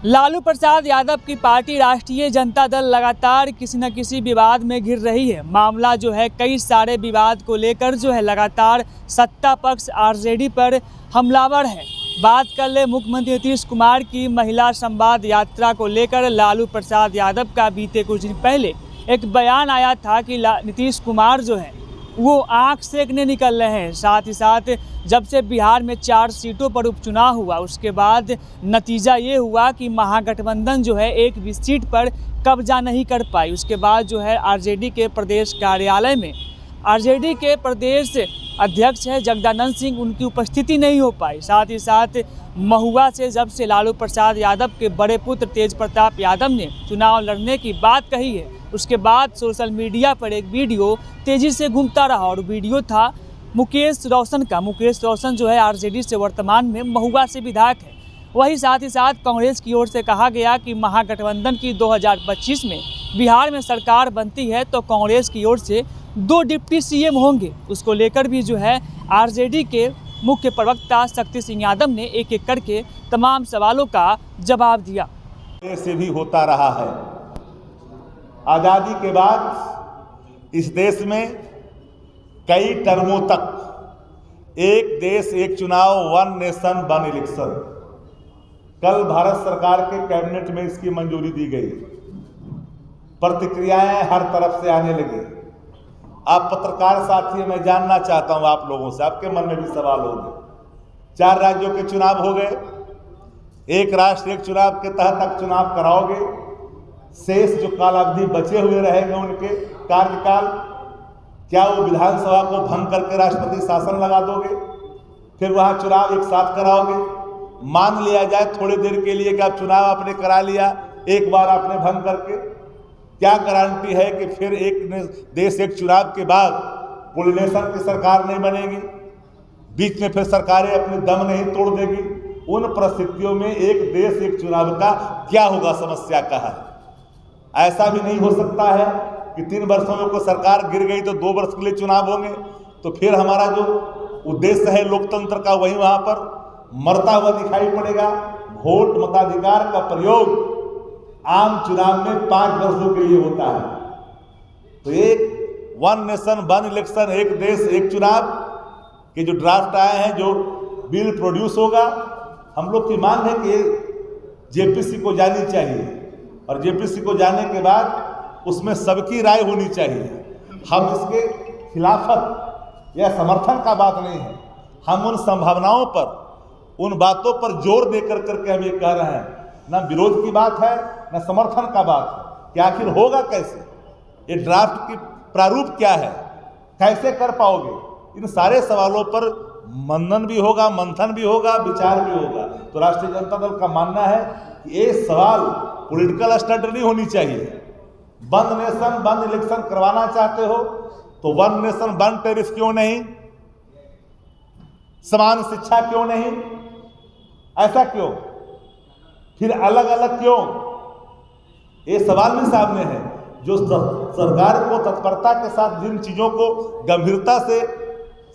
लालू प्रसाद यादव की पार्टी राष्ट्रीय जनता दल लगातार किसी न किसी विवाद में घिर रही है। मामला जो है कई सारे विवाद को लेकर जो है लगातार सत्ता पक्ष आरजेडी पर हमलावर है। बात कर ले मुख्यमंत्री नीतीश कुमार की महिला संवाद यात्रा को लेकर लालू प्रसाद यादव का बीते कुछ दिन पहले एक बयान आया था कि नीतीश कुमार जो है वो आंख सेकने निकल रहे हैं। साथ ही साथ जब से बिहार में 4 सीटों पर उपचुनाव हुआ उसके बाद नतीजा ये हुआ कि महागठबंधन जो है एक भी सीट पर कब्जा नहीं कर पाई। उसके बाद जो है आरजेडी के प्रदेश कार्यालय में आरजेडी के प्रदेश अध्यक्ष है जगदानंद सिंह, उनकी उपस्थिति नहीं हो पाई। साथ ही साथ महुआ से जब से लालू प्रसाद यादव के बड़े पुत्र तेज प्रताप यादव ने चुनाव लड़ने की बात कही है, उसके बाद सोशल मीडिया पर एक वीडियो तेज़ी से घूमता रहा और वीडियो था मुकेश रोशन का। मुकेश रोशन जो है आरजेडी से वर्तमान में महुआ से विधायक है। वही साथ ही साथ कांग्रेस की ओर से कहा गया कि महागठबंधन की 2025 में बिहार में सरकार बनती है तो कांग्रेस की ओर से 2 डिप्टी सीएम होंगे। उसको लेकर भी जो है आरजेडी के मुख्य प्रवक्ता शक्ति सिंह यादव ने एक एक करके तमाम सवालों का जवाब दिया। से भी होता रहा है। आज़ादी के बाद इस देश में कई टर्मों तक एक देश एक चुनाव, वन नेशन वन इलेक्शन, कल भारत सरकार के कैबिनेट में इसकी मंजूरी दी गई। प्रतिक्रियाएं हर तरफ से आने लगी। आप पत्रकार साथी, मैं जानना चाहता हूं आप लोगों से, आपके मन में भी सवाल होंगे। 4 राज्यों के चुनाव हो गए, एक राष्ट्र एक चुनाव के तहत आप चुनाव कराओगे। शेष जो कालावधि बचे हुए रहेंगे उनके कार्यकाल, क्या वो विधानसभा को भंग करके राष्ट्रपति शासन लगा दोगे? फिर वहां चुनाव एक साथ कराओगे? मान लिया जाए थोड़ी देर के लिए कि आप चुनाव आपने करा लिया, एक बार आपने भंग करके, क्या गारंटी है कि फिर एक देश एक चुनाव के बाद कोलिनेशन की सरकार नहीं बनेगी? बीच में फिर सरकारें अपने दम नहीं तोड़ देगी? उन परिस्थितियों में एक देश एक चुनाव का क्या होगा, समस्या का है। ऐसा भी नहीं हो सकता है कि 3 वर्षों में कोई सरकार गिर गई तो 2 वर्ष के लिए चुनाव होंगे, तो फिर हमारा जो उद्देश्य है लोकतंत्र का वही वहां पर मरता हुआ दिखाई पड़ेगा। वोट मताधिकार का प्रयोग आम चुनाव में 5 वर्षों के लिए होता है। तो एक वन नेशन वन इलेक्शन, एक देश एक चुनाव के जो ड्राफ्ट आए हैं, जो बिल प्रोड्यूस होगा, हम लोग की मांग है कि जेपीसी को जानी चाहिए और जेपीसी को जाने के बाद उसमें सबकी राय होनी चाहिए। हम इसके खिलाफत या समर्थन का बात नहीं है, हम उन संभावनाओं पर, उन बातों पर जोर देकर करके हम ये कह रहे हैं, ना विरोध की बात है ना समर्थन का बात है कि आखिर होगा कैसे, ये ड्राफ्ट की प्रारूप क्या है, कैसे कर पाओगे। इन सारे सवालों पर मनन भी होगा, मंथन भी होगा, विचार भी होगा। तो राष्ट्रीय जनता दल का मानना है कि ये सवाल पॉलिटिकल स्टंट नहीं होनी चाहिए। वन नेशन वन इलेक्शन करवाना चाहते हो तो वन नेशन वन टैरिफ क्यों नहीं, समान शिक्षा क्यों नहीं, ऐसा क्यों, फिर अलग अलग क्यों? ये सवाल भी सामने है। जो सरकार को तत्परता के साथ जिन चीजों को गंभीरता से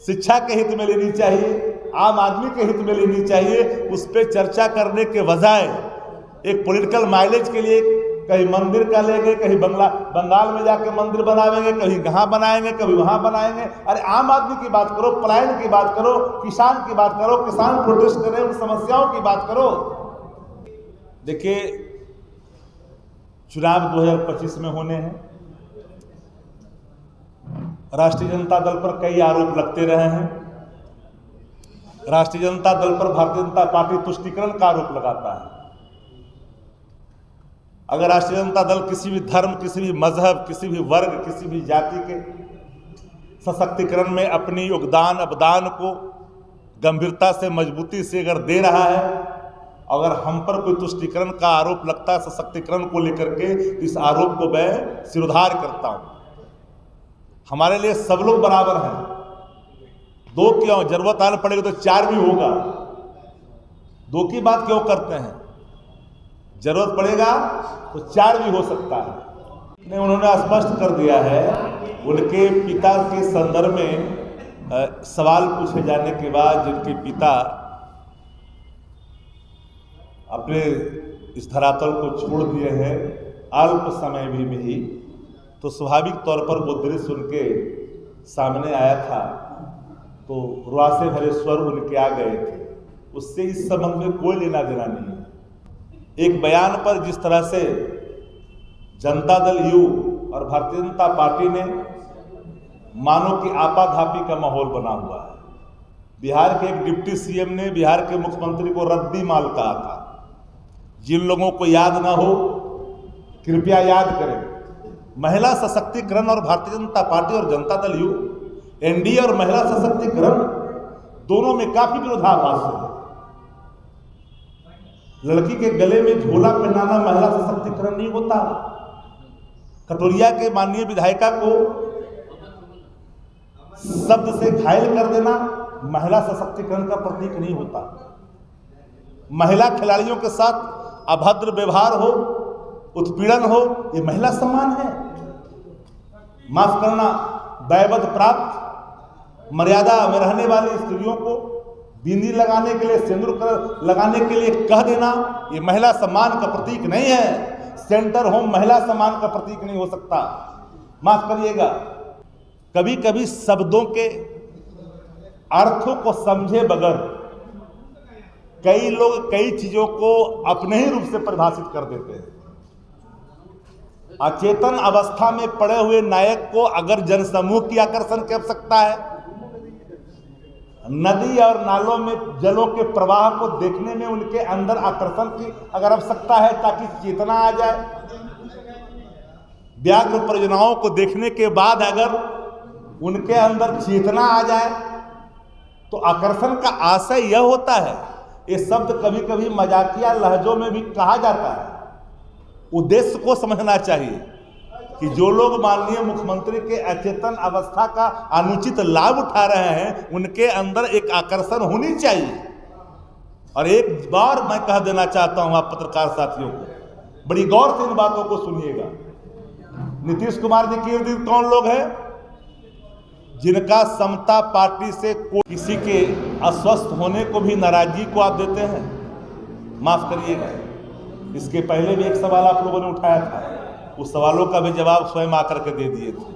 शिक्षा के हित में लेनी चाहिए, आम आदमी के हित में लेनी चाहिए, उस पर चर्चा करने के बजाय एक पॉलिटिकल माइलेज के लिए कहीं मंदिर का लेंगे, कहीं बंगाल में जाके मंदिर बनाएंगे, कहीं कहाँ बनाएंगे, कभी वहां बनाएंगे। अरे आम आदमी की बात करो, पलायन की बात करो, किसान की बात करो, किसान प्रोटेस्ट करें, उन समस्याओं की बात करो। देखिए, चुनाव 2025 में होने हैं। राष्ट्रीय जनता दल पर कई आरोप लगते रहे हैं। राष्ट्रीय जनता दल पर भारतीय जनता पार्टी तुष्टीकरण का आरोप लगाता है। अगर राष्ट्रीय जनता दल किसी भी धर्म, किसी भी मजहब, किसी भी वर्ग, किसी भी जाति के सशक्तिकरण में अपनी योगदान अवदान को गंभीरता से, मजबूती से अगर दे रहा है, अगर हम पर कोई तुष्टीकरण का आरोप लगता है सशक्तिकरण को लेकर के, इस आरोप को मैं सिरोधार करता हूं। हमारे लिए सब लोग बराबर हैं। 2 क्यों, जरूरत आने पड़ेगी तो 4 भी होगा। 2 की बात क्यों करते हैं? जरूरत पड़ेगा तो 4 भी हो सकता है। नहीं, उन्होंने स्पष्ट कर दिया है। उनके पिता के संदर्भ में सवाल पूछे जाने के बाद जिनके पिता अपने इस धरातल को छोड़ दिए हैं अल्प समय में ही, तो स्वाभाविक तौर पर वो दृश्य उनके सामने आया था तो रुआसे भरे स्वर उनके आ गए थे। उससे इस संबंध में कोई लेना देना नहीं है। एक बयान पर जिस तरह से जनता दल यू और भारतीय जनता पार्टी ने मानो कि आपाधापी का माहौल बना हुआ है। बिहार के एक डिप्टी सीएम ने बिहार के मुख्यमंत्री को रद्दी माल कहा था। जिन लोगों को याद ना हो कृपया याद करें, महिला सशक्तिकरण और भारतीय जनता पार्टी और जनता दल यू एनडीए और महिला सशक्तिकरण दोनों में काफी विरोधाभास है। लड़की के गले में झोला पहनाना महिला सशक्तिकरण नहीं होता। कटोरिया के माननीय विधायिका को शब्द से घायल कर देना महिला सशक्तिकरण का प्रतीक नहीं होता। महिला खिलाड़ियों के साथ अभद्र व्यवहार हो, उत्पीड़न हो, ये महिला सम्मान है। माफ करना, दैवत प्राप्त मर्यादा में रहने वाली स्त्रियों को बिंदी लगाने के लिए, सिंदूर लगाने के लिए कह देना, ये महिला सम्मान का प्रतीक नहीं है। सेंटर होम महिला सम्मान का प्रतीक नहीं हो सकता। माफ करिएगा, कभी कभी शब्दों के अर्थों को समझे बगैर कई लोग कई चीजों को अपने ही रूप से परिभाषित कर देते हैं। अचेतन अवस्था में पड़े हुए नायक को अगर जनसमूह की आकर्षण की आवश्यकता है, नदी और नालों में जलों के प्रवाह को देखने में उनके अंदर आकर्षण की अगर आवश्यकता है ताकि चेतना आ जाए, व्याघ्र परियोजनाओं को देखने के बाद अगर उनके अंदर चेतना आ जाए तो आकर्षण का आशय यह होता है। ये शब्द कभी कभी मजाकिया लहजों में भी कहा जाता है। उद्देश्य को समझना चाहिए कि जो लोग माननीय मुख्यमंत्री के अचेतन अवस्था का अनुचित लाभ उठा रहे हैं उनके अंदर एक आकर्षण होनी चाहिए। और एक बार मैं कह देना चाहता हूं आप पत्रकार साथियों को, बड़ी गौर से इन बातों को सुनिएगा। नीतीश कुमार जी के इर्द कौन लोग हैं जिनका समता पार्टी से किसी के अस्वस्थ होने को भी नाराजगी को आप देते हैं? माफ करिएगा, इसके पहले भी एक सवाल आप लोगों ने उठाया था, उस सवालों का भी जवाब स्वयं आकर के दे दिए थे।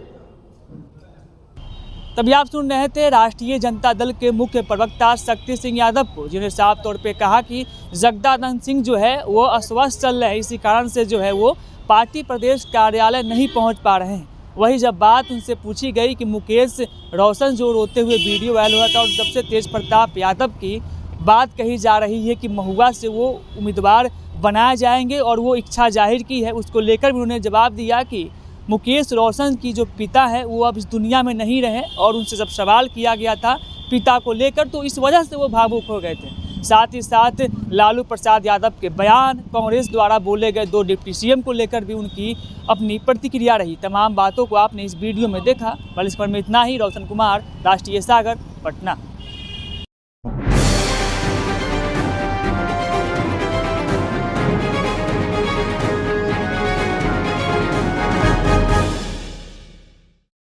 तभी आप सुन रहे थे राष्ट्रीय जनता दल के मुख्य प्रवक्ता शक्ति सिंह यादव को, जिन्हें साफ तौर पे कहा कि जगदानंद सिंह जो है वो अस्वस्थ चल रहे हैं, इसी कारण से जो है वो पार्टी प्रदेश कार्यालय नहीं पहुंच पा रहे हैं। वही जब बात उनसे पूछी गई कि मुकेश रोशन जो रोते हुए वीडियो वायरल हुआ था और जब से तेज प्रताप यादव की बात कही जा रही है कि महुआ से वो उम्मीदवार बनाए जाएंगे और वो इच्छा जाहिर की है, उसको लेकर भी उन्होंने जवाब दिया कि मुकेश रोशन की जो पिता है वो अब इस दुनिया में नहीं रहे और उनसे जब सवाल किया गया था पिता को लेकर तो इस वजह से वो भावुक हो गए थे। साथ ही साथ लालू प्रसाद यादव के बयान, कांग्रेस द्वारा बोले गए 2 डिप्टी सीएम को लेकर भी उनकी अपनी प्रतिक्रिया रही। तमाम बातों को आपने इस वीडियो में देखा। बल इस पर में इतना ही। रोशन कुमार, राष्ट्रीय सागर, पटना।